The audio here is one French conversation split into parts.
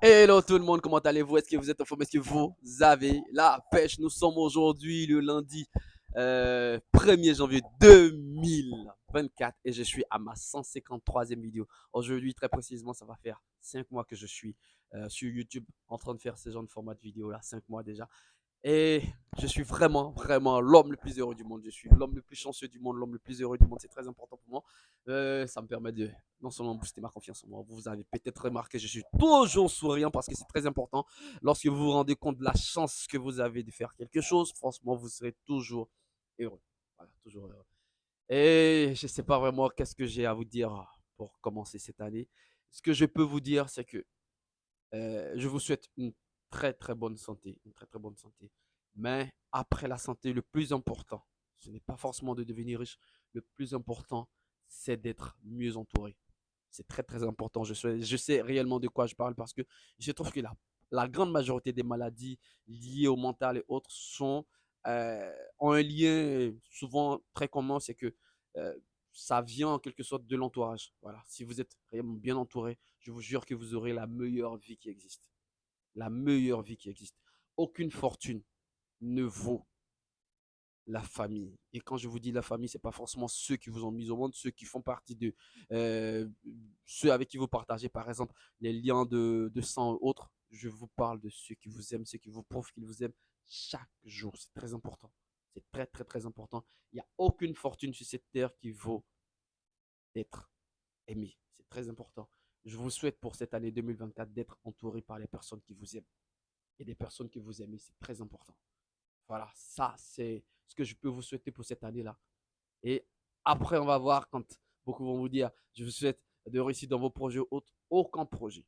Hello tout le monde, comment allez-vous? Est-ce que vous êtes en forme? Est-ce que vous avez la pêche? Nous sommes aujourd'hui le lundi 1er janvier 2024 et je suis à ma 153e vidéo. Aujourd'hui, très précisément, ça va faire 5 mois que je suis sur YouTube en train de faire ce genre de format de vidéo là, 5 mois déjà. Et je suis vraiment, vraiment l'homme le plus heureux du monde. Je suis l'homme le plus chanceux du monde, l'homme le plus heureux du monde. C'est très important pour moi. Ça me permet de non seulement booster ma confiance en moi. Vous avez peut-être remarqué, je suis toujours souriant parce que c'est très important. Lorsque vous vous rendez compte de la chance que vous avez de faire quelque chose, franchement, vous serez toujours heureux. Voilà, toujours heureux. Et je ne sais pas vraiment qu'est-ce que j'ai à vous dire pour commencer cette année. Ce que je peux vous dire, c'est que je vous souhaite une très très bonne santé, une très très bonne santé. Mais après la santé, le plus important, ce n'est pas forcément de devenir riche. Le plus important, c'est d'être mieux entouré. C'est très très important. Je sais réellement de quoi je parle parce que je trouve que la grande majorité des maladies liées au mental et autres ont un lien souvent très commun, c'est que euh, ça vient en quelque sorte de l'entourage. Voilà. Si vous êtes réellement bien entouré, je vous jure que vous aurez la meilleure vie qui existe. La meilleure vie qui existe. Aucune fortune ne vaut la famille. Et quand je vous dis la famille, c'est pas forcément ceux qui vous ont mis au monde, ceux qui font partie de euh, ceux avec qui vous partagez, par exemple, les liens de sang ou autres. Je vous parle de ceux qui vous aiment, ceux qui vous prouvent qu'ils vous aiment chaque jour. C'est très important. C'est très, très, très important. Il n'y a aucune fortune sur cette terre qui vaut être aimé. C'est très important. Je vous souhaite pour cette année 2024 d'être entouré par les personnes qui vous aiment. Et des personnes qui vous aiment, c'est très important. Voilà, ça, c'est ce que je peux vous souhaiter pour cette année-là. Et après, on va voir quand beaucoup vont vous dire, je vous souhaite de réussir dans vos projets autres. Aucun projet,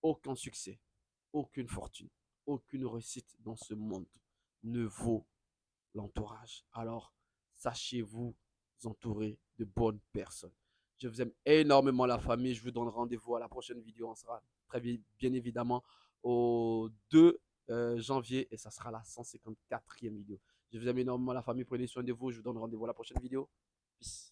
aucun succès, aucune fortune, aucune réussite dans ce monde ne vaut l'entourage. Alors, sachez-vous entourer de bonnes personnes. Je vous aime énormément la famille. Je vous donne rendez-vous à la prochaine vidéo. On sera très bien évidemment au 2 janvier et ça sera la 154e vidéo. Je vous aime énormément la famille. Prenez soin de vous. Je vous donne rendez-vous à la prochaine vidéo. Peace.